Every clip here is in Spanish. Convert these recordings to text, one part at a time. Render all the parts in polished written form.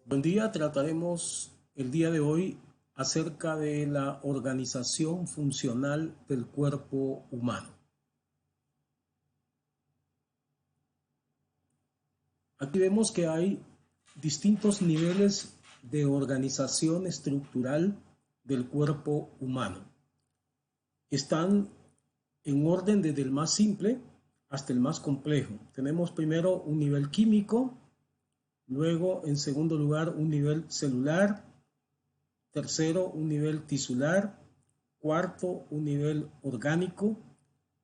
Buen día, trataremos el día de hoy acerca de la organización funcional del cuerpo humano. Aquí vemos que hay distintos niveles de organización estructural del cuerpo humano. Están en orden desde el más simple hasta el más complejo. Tenemos primero un nivel químico, luego en segundo lugar un nivel celular, tercero un nivel tisular, cuarto un nivel orgánico,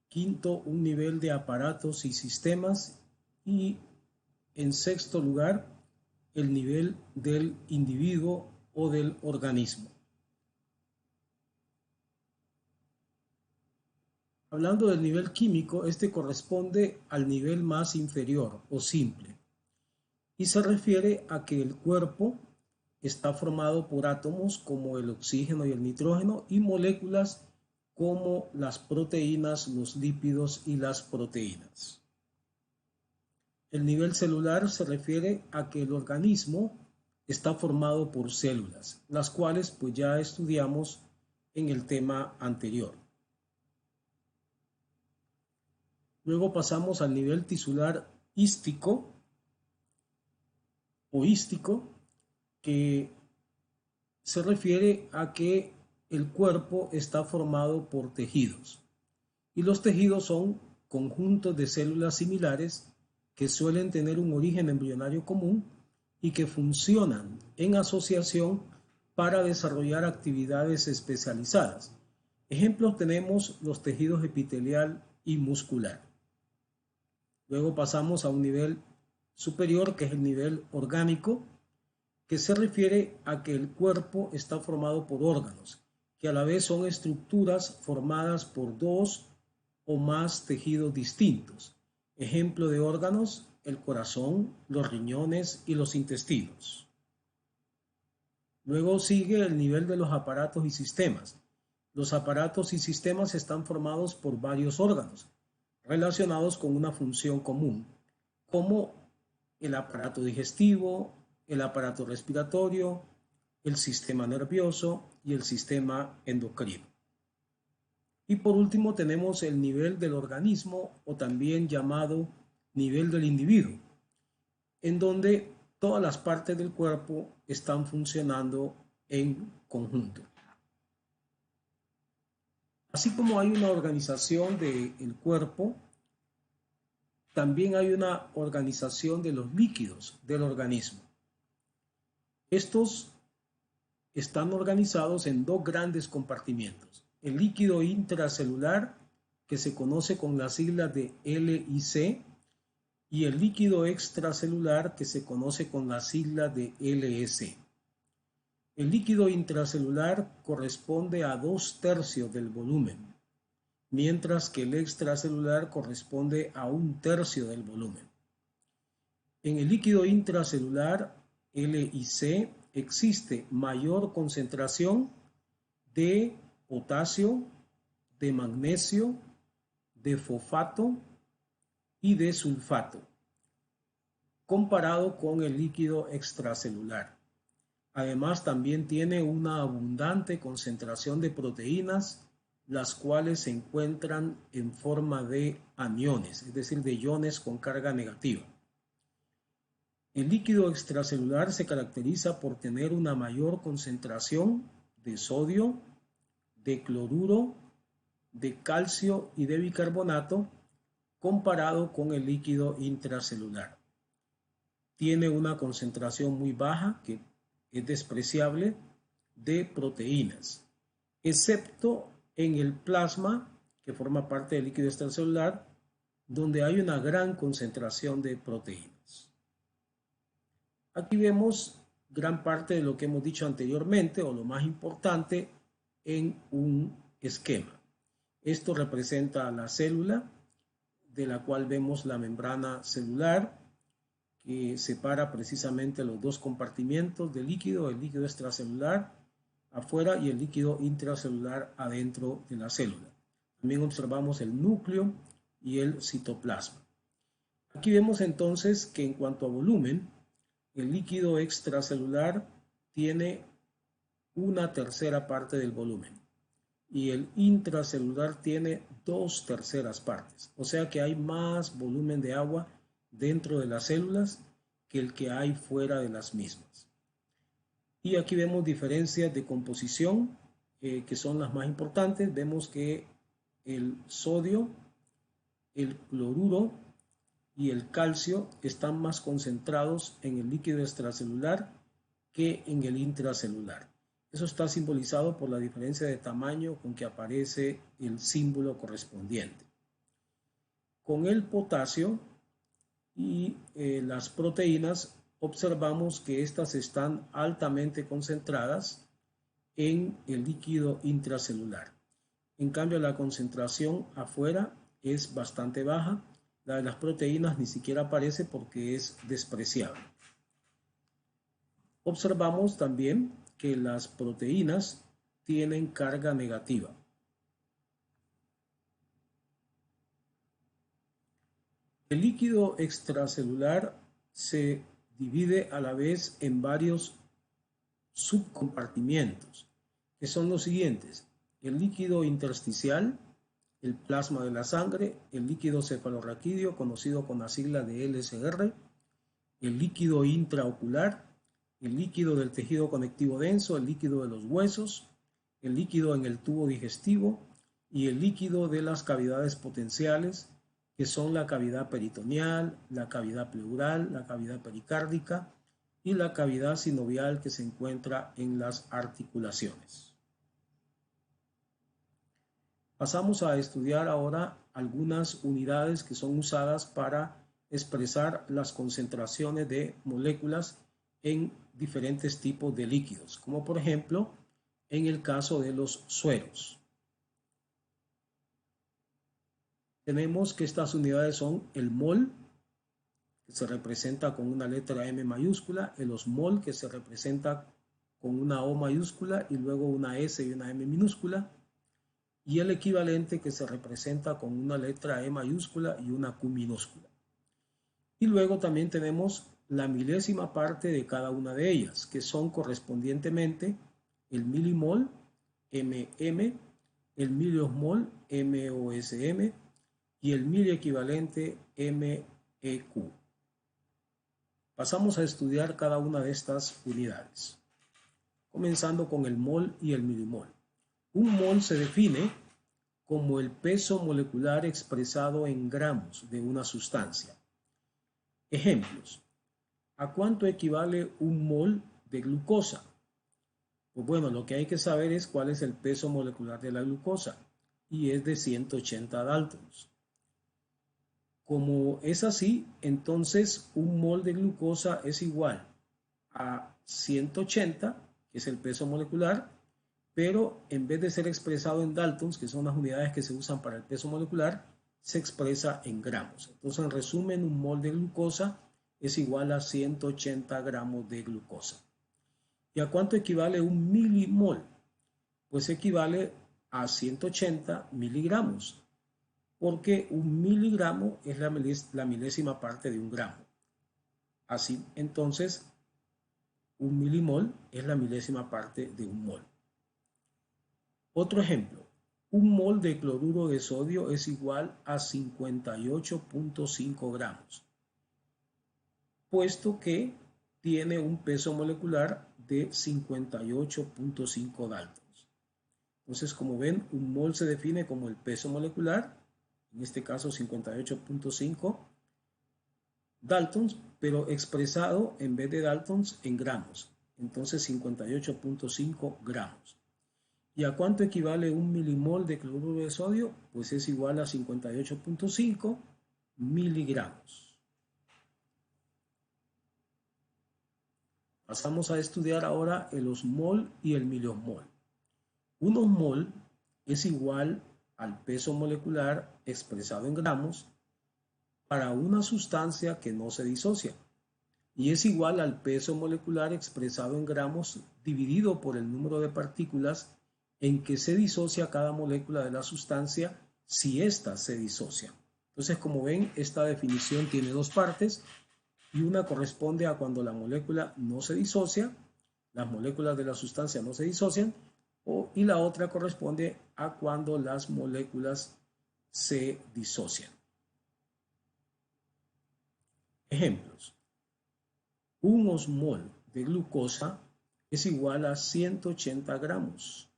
quinto un nivel de aparatos y sistemas y en sexto lugar el nivel del individuo o del organismo. Hablando del nivel químico, este corresponde al nivel más inferior o simple y se refiere a que el cuerpo está formado por átomos como el oxígeno y el nitrógeno y moléculas como las proteínas, los lípidos y las proteínas. El nivel celular se refiere a que el organismo está formado por células, las cuales pues ya estudiamos en el tema anterior. Luego pasamos al nivel tisular hístico o hístico, que se refiere a que el cuerpo está formado por tejidos y los tejidos son conjuntos de células similares que suelen tener un origen embrionario común y que funcionan en asociación para desarrollar actividades especializadas. Ejemplos tenemos los tejidos epitelial y muscular. Luego pasamos a un nivel superior, que es el nivel orgánico, que se refiere a que el cuerpo está formado por órganos, que a la vez son estructuras formadas por dos o más tejidos distintos. Ejemplo de órganos: el corazón, los riñones y los intestinos. Luego sigue el nivel de los aparatos y sistemas. Los aparatos y sistemas están formados por varios órganos relacionados con una función común, como el aparato digestivo, el aparato respiratorio, el sistema nervioso y el sistema endocrino. Y por último tenemos el nivel del organismo, o también llamado nivel del individuo, en donde todas las partes del cuerpo están funcionando en conjunto. Así como hay una organización del cuerpo, también hay una organización de los líquidos del organismo. Estos están organizados en dos grandes compartimientos: el líquido intracelular, que se conoce con las siglas de L y C, y el líquido extracelular, que se conoce con las siglas de LS. El líquido intracelular corresponde a 2/3 del volumen, mientras que el extracelular corresponde a 1/3 del volumen. En el líquido intracelular L y C existe mayor concentración de potasio, de magnesio, de fosfato y de sulfato, comparado con el líquido extracelular. Además, también tiene una abundante concentración de proteínas, las cuales se encuentran en forma de aniones, es decir, de iones con carga negativa. El líquido extracelular se caracteriza por tener una mayor concentración de sodio, de cloruro, de calcio y de bicarbonato comparado con el líquido intracelular. Tiene una concentración muy baja, que es despreciable, de proteínas, excepto en el plasma, que forma parte del líquido extracelular, donde hay una gran concentración de proteínas. Aquí vemos gran parte de lo que hemos dicho anteriormente, o lo más importante, en un esquema. Esto representa la célula, de la cual vemos la membrana celular, que separa precisamente los dos compartimientos del líquido, el líquido extracelular afuera y el líquido intracelular adentro de la célula. También observamos el núcleo y el citoplasma. Aquí vemos entonces que en cuanto a volumen, el líquido extracelular tiene una tercera parte del volumen y el intracelular tiene 2/3 partes. O sea que hay más volumen de agua dentro de las células que el que hay fuera de las mismas. Y aquí vemos diferencias de composición que son las más importantes. Vemos que el sodio, el cloruro y el calcio están más concentrados en el líquido extracelular que en el intracelular. Eso está simbolizado por la diferencia de tamaño con que aparece el símbolo correspondiente. Con el potasio y las proteínas observamos que estas están altamente concentradas en el líquido intracelular. En cambio, la concentración afuera es bastante baja. La de las proteínas ni siquiera aparece porque es despreciable. Observamos también que las proteínas tienen carga negativa. El líquido extracelular se divide a la vez en varios subcompartimientos, que son los siguientes: el líquido intersticial, el plasma de la sangre, el líquido cefalorraquídeo, conocido con la sigla de LCR, el líquido intraocular, el líquido del tejido conectivo denso, el líquido de los huesos, el líquido en el tubo digestivo y el líquido de las cavidades potenciales, que son la cavidad peritoneal, la cavidad pleural, la cavidad pericárdica y la cavidad sinovial que se encuentra en las articulaciones. Pasamos a estudiar ahora algunas unidades que son usadas para expresar las concentraciones de moléculas en diferentes tipos de líquidos, como por ejemplo en el caso de los sueros. Tenemos que estas unidades son el mol, que se representa con una letra M mayúscula, el osmol, que se representa con una O mayúscula y luego una S y una M minúscula, y el equivalente, que se representa con una letra E mayúscula y una Q minúscula. Y luego también tenemos la milésima parte de cada una de ellas, que son correspondientemente el milimol, MM, el miliosmol, MOSM, y el miliequivalente, MEQ. Pasamos a estudiar cada una de estas unidades, comenzando con el mol y el milimol. Un mol se define como el peso molecular expresado en gramos de una sustancia. Ejemplos: ¿a cuánto equivale un mol de glucosa? Pues bueno, lo que hay que saber es cuál es el peso molecular de la glucosa, y es de 180 daltons. Como es así, entonces un mol de glucosa es igual a 180, que es el peso molecular, pero en vez de ser expresado en daltons, que son las unidades que se usan para el peso molecular, se expresa en gramos. Entonces, en resumen, un mol de glucosa es igual a 180 gramos de glucosa. ¿Y a cuánto equivale un milimol? Pues equivale a 180 miligramos, porque un miligramo es la milésima parte de un gramo. Así, entonces, un milimol es la milésima parte de un mol. Otro ejemplo: un mol de cloruro de sodio es igual a 58.5 gramos, puesto que tiene un peso molecular de 58.5 daltons. Entonces, como ven, un mol se define como el peso molecular, en este caso 58.5 daltons, pero expresado en vez de daltons en gramos, entonces 58.5 gramos. ¿Y a cuánto equivale un milimol de cloruro de sodio? Pues es igual a 58.5 miligramos. Pasamos a estudiar ahora el osmol y el miliosmol. Un osmol es igual al peso molecular expresado en gramos para una sustancia que no se disocia, y es igual al peso molecular expresado en gramos dividido por el número de partículas en que se disocia cada molécula de la sustancia si ésta se disocia. Entonces, como ven, esta definición tiene dos partes, y una corresponde a cuando la molécula no se disocia, las moléculas de la sustancia no se disocian, y la otra corresponde a cuando las moléculas se disocian. Ejemplos. Un osmol de glucosa es igual a 180 gramos,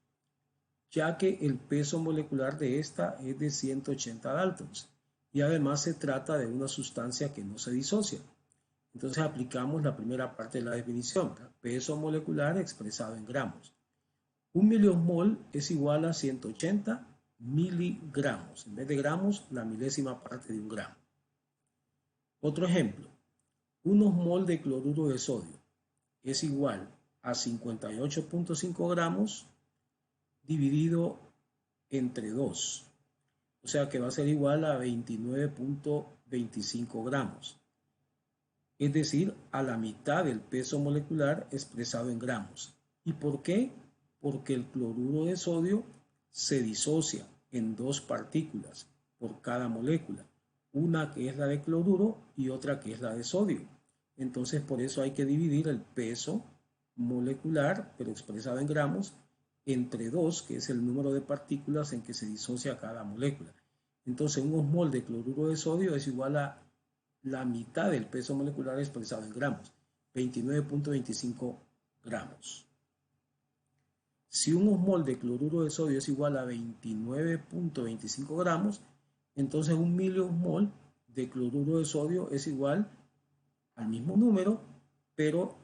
ya que el peso molecular de esta es de 180 daltons y además se trata de una sustancia que no se disocia. Entonces aplicamos la primera parte de la definición, peso molecular expresado en gramos. Un miliosmol es igual a 180 miligramos. En vez de gramos, la milésima parte de un gramo. Otro ejemplo. Un osmol de cloruro de sodio es igual a 58.5 gramos dividido entre 2. O sea que va a ser igual a 29.25 gramos. Es decir, a la mitad del peso molecular expresado en gramos. ¿Y por qué? Porque el cloruro de sodio se disocia en dos partículas por cada molécula, una que es la de cloruro y otra que es la de sodio. Entonces, por eso hay que dividir el peso molecular, pero expresado en gramos, entre 2, que es el número de partículas en que se disocia cada molécula. Entonces, un osmol de cloruro de sodio es igual a la mitad del peso molecular expresado en gramos, 29.25 gramos. Si un osmol de cloruro de sodio es igual a 29.25 gramos, entonces un miliosmol de cloruro de sodio es igual al mismo número, pero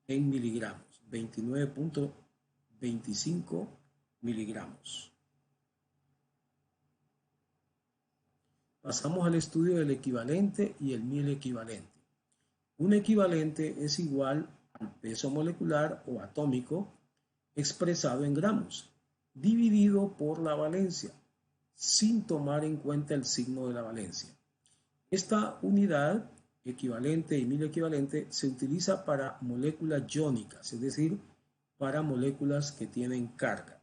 en miligramos, 29.25 miligramos. Pasamos al estudio del equivalente y el mil equivalente. Un equivalente es igual al peso molecular o atómico expresado en gramos, dividido por la valencia, sin tomar en cuenta el signo de la valencia. Esta unidad, equivalente y mil equivalente, se utiliza para moléculas iónicas, es decir, para moléculas que tienen carga.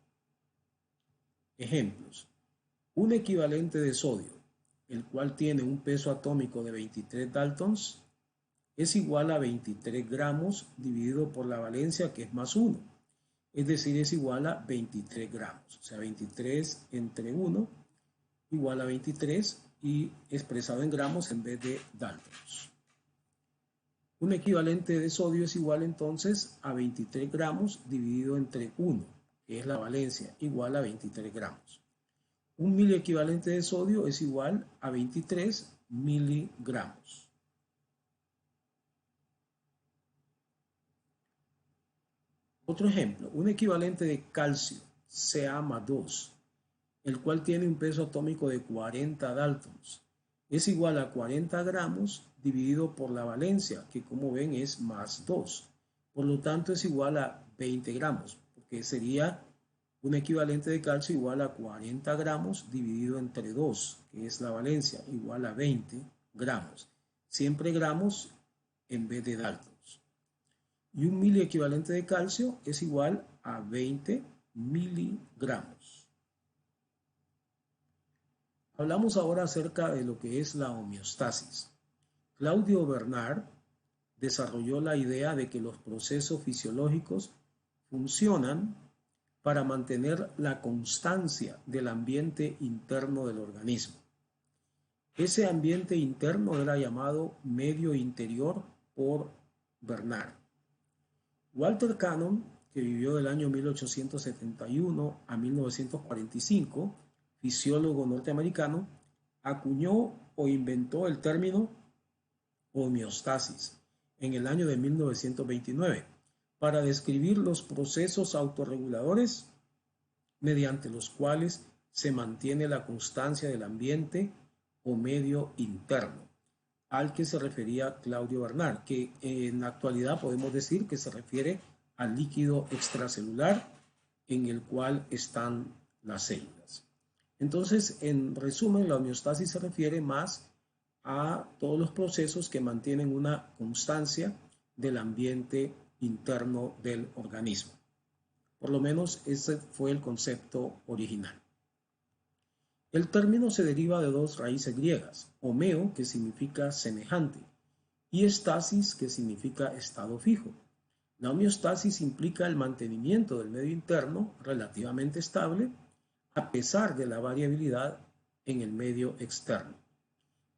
Ejemplos. Un equivalente de sodio, el cual tiene un peso atómico de 23 daltons, es igual a 23 gramos dividido por la valencia, que es más 1. Es decir, es igual a 23 gramos. O sea, 23 entre 1 igual a 23 y expresado en gramos en vez de daltons. Un equivalente de sodio es igual entonces a 23 gramos dividido entre 1, que es la valencia, igual a 23 gramos. Un miliequivalente de sodio es igual a 23 miligramos. Otro ejemplo, un equivalente de calcio, Ca+2, el cual tiene un peso atómico de 40 daltons, es igual a 40 gramos dividido por la valencia, que como ven es más 2. Por lo tanto es igual a 20 gramos, porque sería un equivalente de calcio igual a 40 gramos dividido entre 2, que es la valencia, igual a 20 gramos. Siempre gramos en vez de daltons. Y un miliequivalente de calcio es igual a 20 miligramos. Hablamos ahora acerca de lo que es la homeostasis. Claudio Bernard desarrolló la idea de que los procesos fisiológicos funcionan para mantener la constancia del ambiente interno del organismo. Ese ambiente interno era llamado medio interior por Bernard. Walter Cannon, que vivió del año 1871 a 1945, fisiólogo norteamericano, acuñó o inventó el término homeostasis en el año de 1929 para describir los procesos autorreguladores mediante los cuales se mantiene la constancia del ambiente o medio interno, al que se refería Claudio Bernard, que en la actualidad podemos decir que se refiere al líquido extracelular en el cual están las células. Entonces, en resumen, la homeostasis se refiere más a todos los procesos que mantienen una constancia del ambiente interno del organismo. Por lo menos ese fue el concepto original. El término se deriva de dos raíces griegas, homeo, que significa semejante, y estasis, que significa estado fijo. La homeostasis implica el mantenimiento del medio interno relativamente estable a pesar de la variabilidad en el medio externo.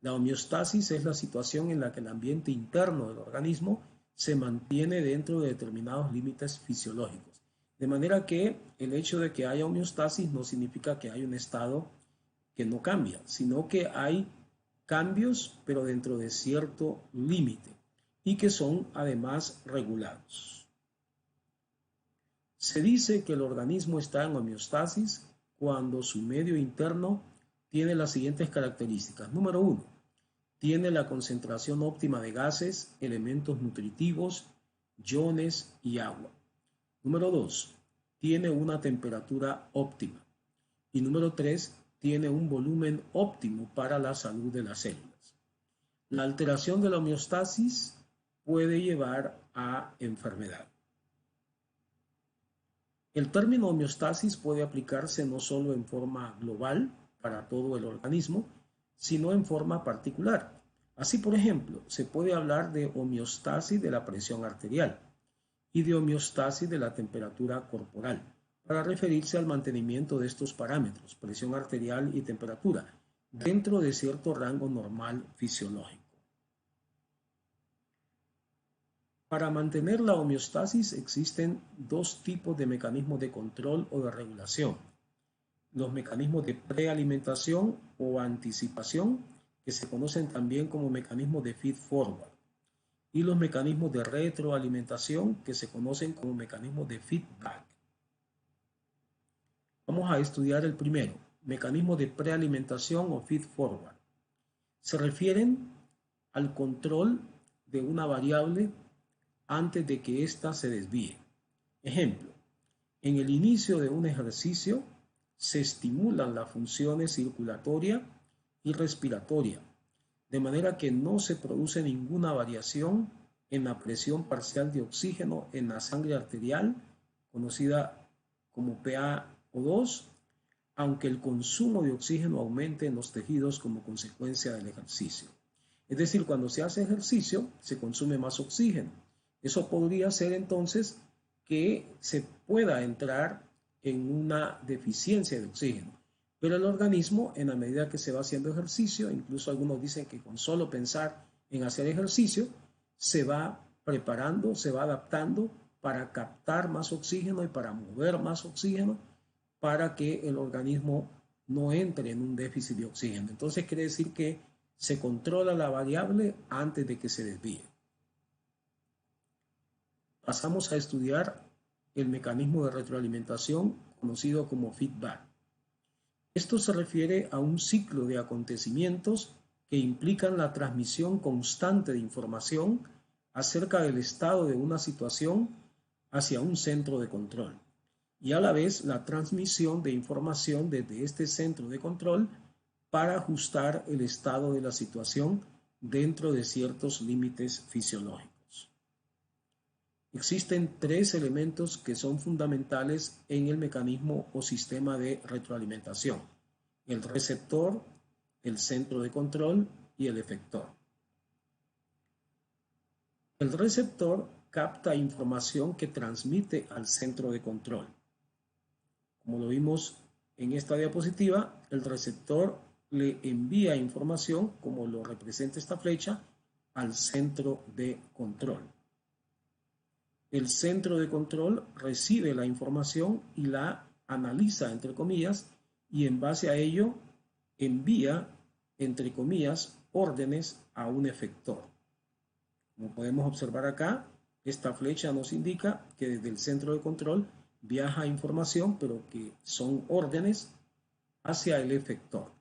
La homeostasis es la situación en la que el ambiente interno del organismo se mantiene dentro de determinados límites fisiológicos. De manera que el hecho de que haya homeostasis no significa que hay un estado que no cambia, sino que hay cambios, pero dentro de cierto límite y que son además regulados. Se dice que el organismo está en homeostasis cuando su medio interno tiene las siguientes características. Número 1. Tiene la concentración óptima de gases, elementos nutritivos, iones y agua. Número 2. Tiene una temperatura óptima. Y número 3. Tiene un volumen óptimo para la salud de las células. La alteración de la homeostasis puede llevar a enfermedad. El término homeostasis puede aplicarse no solo en forma global para todo el organismo, sino en forma particular. Así, por ejemplo, se puede hablar de homeostasis de la presión arterial y de homeostasis de la temperatura corporal, para referirse al mantenimiento de estos parámetros, presión arterial y temperatura, dentro de cierto rango normal fisiológico. Para mantener la homeostasis existen dos tipos de mecanismos de control o de regulación. Los mecanismos de prealimentación o anticipación, que se conocen también como mecanismos de feed-forward, y los mecanismos de retroalimentación, que se conocen como mecanismos de feedback. Vamos a estudiar el primero, mecanismo de prealimentación o feed-forward. Se refieren al control de una variable antes de que ésta se desvíe. Ejemplo, en el inicio de un ejercicio se estimulan las funciones circulatoria y respiratoria, de manera que no se produce ninguna variación en la presión parcial de oxígeno en la sangre arterial, conocida como PaO2, aunque el consumo de oxígeno aumente en los tejidos como consecuencia del ejercicio. Es decir, cuando se hace ejercicio, se consume más oxígeno. Eso podría ser entonces que se pueda entrar en una deficiencia de oxígeno. Pero el organismo, en la medida que se va haciendo ejercicio, incluso algunos dicen que con solo pensar en hacer ejercicio, se va preparando, se va adaptando para captar más oxígeno y para mover más oxígeno para que el organismo no entre en un déficit de oxígeno. Entonces quiere decir que se controla la variable antes de que se desvíe. Pasamos a estudiar el mecanismo de retroalimentación conocido como feedback. Esto se refiere a un ciclo de acontecimientos que implican la transmisión constante de información acerca del estado de una situación hacia un centro de control y a la vez la transmisión de información desde este centro de control para ajustar el estado de la situación dentro de ciertos límites fisiológicos. Existen tres elementos que son fundamentales en el mecanismo o sistema de retroalimentación: el receptor, el centro de control y el efector. El receptor capta información que transmite al centro de control. Como lo vimos en esta diapositiva, el receptor le envía información, como lo representa esta flecha, al centro de control. El centro de control recibe la información y la analiza, entre comillas, y en base a ello envía, entre comillas, órdenes a un efector. Como podemos observar acá, esta flecha nos indica que desde el centro de control viaja información, pero que son órdenes hacia el efector.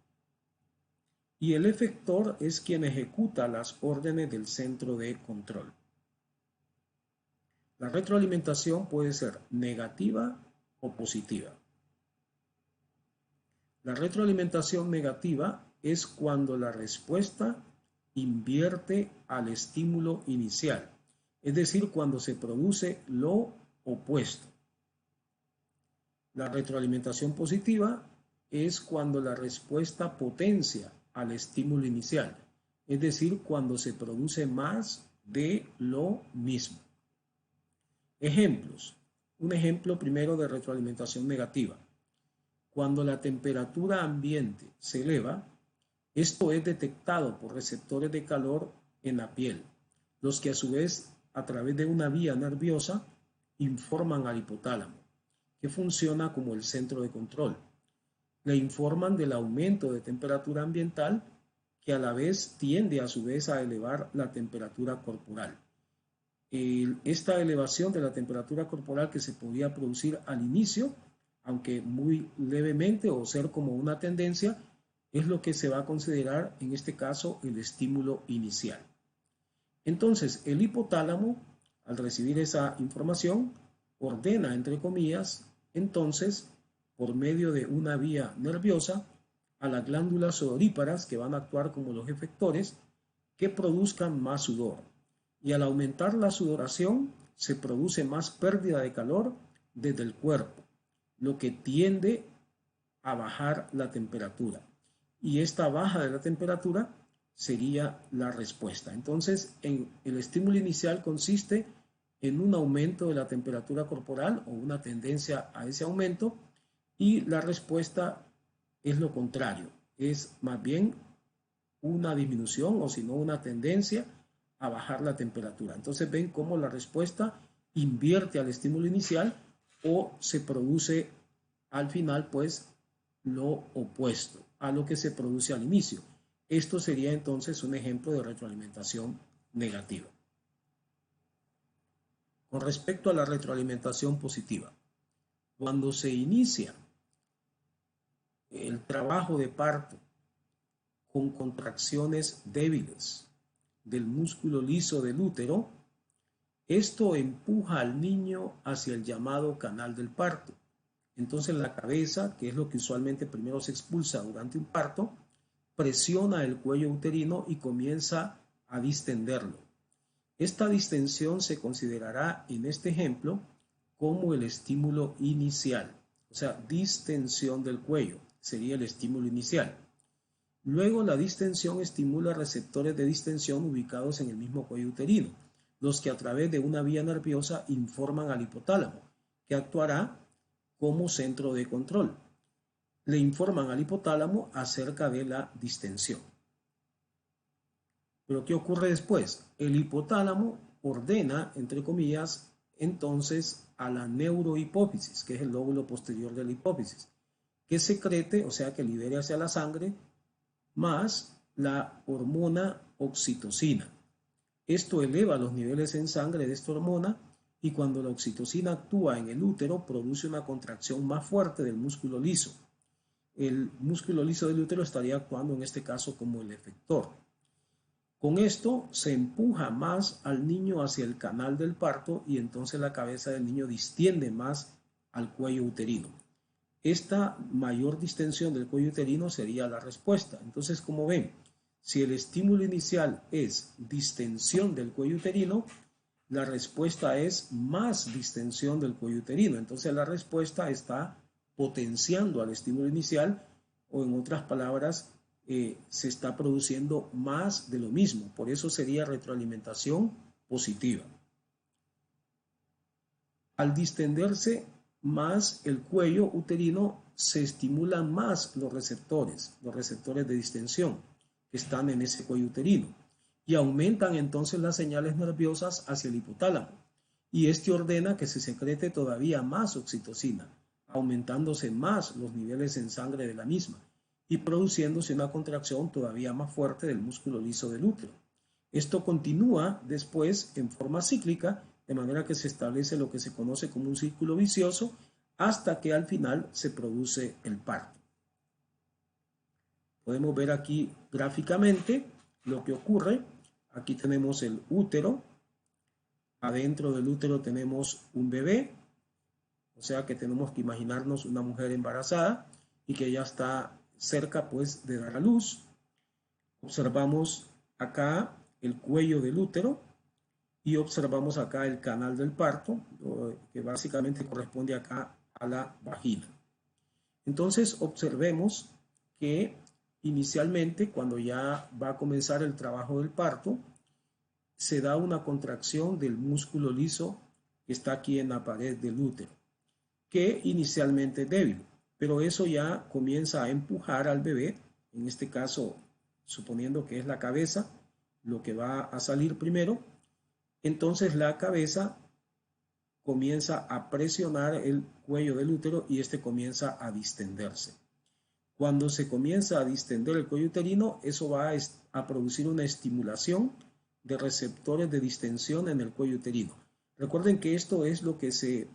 Y el efector es quien ejecuta las órdenes del centro de control. La retroalimentación puede ser negativa o positiva. La retroalimentación negativa es cuando la respuesta invierte al estímulo inicial, es decir, cuando se produce lo opuesto. La retroalimentación positiva es cuando la respuesta potencia al estímulo inicial, es decir, cuando se produce más de lo mismo. Ejemplos. Un ejemplo primero de retroalimentación negativa. Cuando la temperatura ambiente se eleva, esto es detectado por receptores de calor en la piel, los que a su vez, a través de una vía nerviosa, informan al hipotálamo, que funciona como el centro de control. Le informan del aumento de temperatura ambiental, que a la vez tiende a su vez a elevar la temperatura corporal. Esta elevación de la temperatura corporal que se podía producir al inicio, aunque muy levemente o ser como una tendencia, es lo que se va a considerar en este caso el estímulo inicial. Entonces, el hipotálamo, al recibir esa información, ordena, entre comillas, entonces, por medio de una vía nerviosa, a las glándulas sudoríparas, que van a actuar como los efectores, que produzcan más sudor. Y al aumentar la sudoración, se produce más pérdida de calor desde el cuerpo, lo que tiende a bajar la temperatura. Y esta baja de la temperatura sería la respuesta. Entonces, el estímulo inicial consiste en un aumento de la temperatura corporal o una tendencia a ese aumento, y la respuesta es lo contrario, es más bien una disminución o si no una tendencia a bajar la temperatura. Entonces ven cómo la respuesta invierte al estímulo inicial o se produce al final pues lo opuesto a lo que se produce al inicio. Esto sería entonces un ejemplo de retroalimentación negativa. Con respecto a la retroalimentación positiva, cuando se inicia el trabajo de parto con contracciones débiles del músculo liso del útero, esto empuja al niño hacia el llamado canal del parto. Entonces la cabeza, que es lo que usualmente primero se expulsa durante un parto, presiona el cuello uterino y comienza a distenderlo. Esta distensión se considerará en este ejemplo como el estímulo inicial, o sea, distensión del cuello sería el estímulo inicial. Luego la distensión estimula receptores de distensión ubicados en el mismo cuello uterino, los que a través de una vía nerviosa informan al hipotálamo, que actuará como centro de control. Le informan al hipotálamo acerca de la distensión. Pero ¿qué ocurre después? El hipotálamo ordena, entre comillas, entonces a la neurohipófisis, que es el lóbulo posterior de la hipófisis, que secrete, o sea, que libere hacia la sangre, más la hormona oxitocina. Esto eleva los niveles en sangre de esta hormona y cuando la oxitocina actúa en el útero produce una contracción más fuerte del músculo liso. El músculo liso del útero estaría actuando en este caso como el efector. Con esto se empuja más al niño hacia el canal del parto y entonces la cabeza del niño distiende más al cuello uterino. Esta mayor distensión del cuello uterino sería la respuesta. Entonces, como ven, si el estímulo inicial es distensión del cuello uterino, la respuesta es más distensión del cuello uterino. Entonces, la respuesta está potenciando al estímulo inicial, o en otras palabras, se está produciendo más de lo mismo. Por eso sería retroalimentación positiva. Al distenderse más el cuello uterino, se estimulan más los receptores de distensión que están en ese cuello uterino y aumentan entonces las señales nerviosas hacia el hipotálamo, y este ordena que se secrete todavía más oxitocina, aumentándose más los niveles en sangre de la misma y produciéndose una contracción todavía más fuerte del músculo liso del útero. Esto continúa después en forma cíclica, de manera que se establece lo que se conoce como un círculo vicioso hasta que al final se produce el parto. Podemos ver aquí gráficamente lo que ocurre. Aquí tenemos el útero. Adentro del útero tenemos un bebé, o sea que tenemos que imaginarnos una mujer embarazada y que ya está cerca pues de dar a luz. Observamos acá el cuello del útero y observamos acá el canal del parto, que básicamente corresponde acá a la vagina. Entonces observemos que inicialmente, cuando ya va a comenzar el trabajo del parto, se da una contracción del músculo liso que está aquí en la pared del útero, que inicialmente es débil, pero eso ya comienza a empujar al bebé, en este caso, suponiendo que es la cabeza, lo que va a salir primero, entonces la cabeza comienza a presionar el cuello del útero y este comienza a distenderse. Cuando se comienza a distender el cuello uterino, eso va a producir una estimulación de receptores de distensión en el cuello uterino. Recuerden que esto es lo que se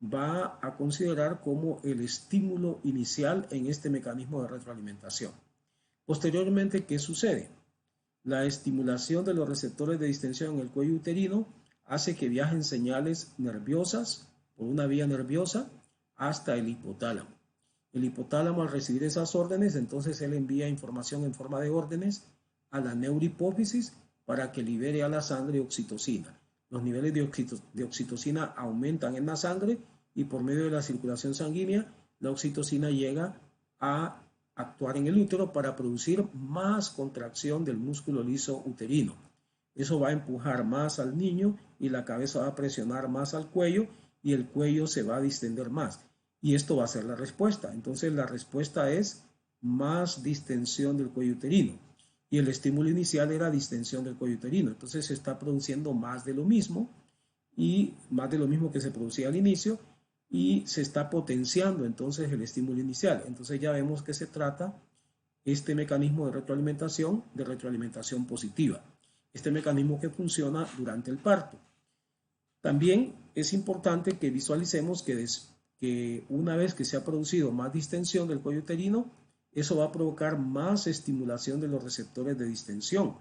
va a considerar como el estímulo inicial en este mecanismo de retroalimentación. Posteriormente, ¿qué sucede? La estimulación de los receptores de distensión en el cuello uterino hace que viajen señales nerviosas por una vía nerviosa hasta el hipotálamo. El hipotálamo, al recibir esas órdenes, entonces él envía información en forma de órdenes a la neurohipófisis para que libere a la sangre oxitocina. Los niveles de oxitocina aumentan en la sangre y por medio de la circulación sanguínea, la oxitocina llega a actuar en el útero para producir más contracción del músculo liso uterino. Eso va a empujar más al niño y la cabeza va a presionar más al cuello y el cuello se va a distender más. Y esto va a ser la respuesta. Entonces la respuesta es más distensión del cuello uterino. Y el estímulo inicial era distensión del cuello uterino. Entonces se está produciendo más de lo mismo y más de lo mismo que se producía al inicio y se está potenciando entonces el estímulo inicial. Entonces ya vemos que se trata este mecanismo de retroalimentación positiva. Este mecanismo que funciona durante el parto. También es importante que visualicemos que una vez que se ha producido más distensión del cuello uterino, eso va a provocar más estimulación de los receptores de distensión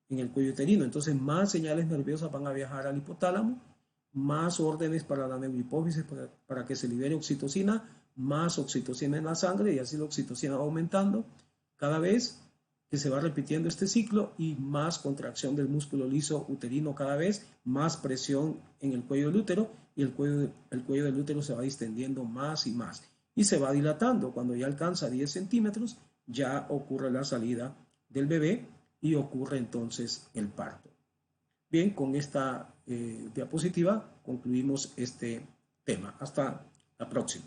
en el cuello uterino. Entonces, más señales nerviosas van a viajar al hipotálamo, más órdenes para la neurohipófisis para que se libere oxitocina, más oxitocina en la sangre y así la oxitocina va aumentando cada vez que se va repitiendo este ciclo y más contracción del músculo liso uterino cada vez, más presión en el cuello del útero y el cuello del útero se va distendiendo más y más y se va dilatando. Cuando ya alcanza 10 centímetros ya ocurre la salida del bebé y ocurre entonces el parto. Bien, con esta diapositiva concluimos este tema. Hasta la próxima.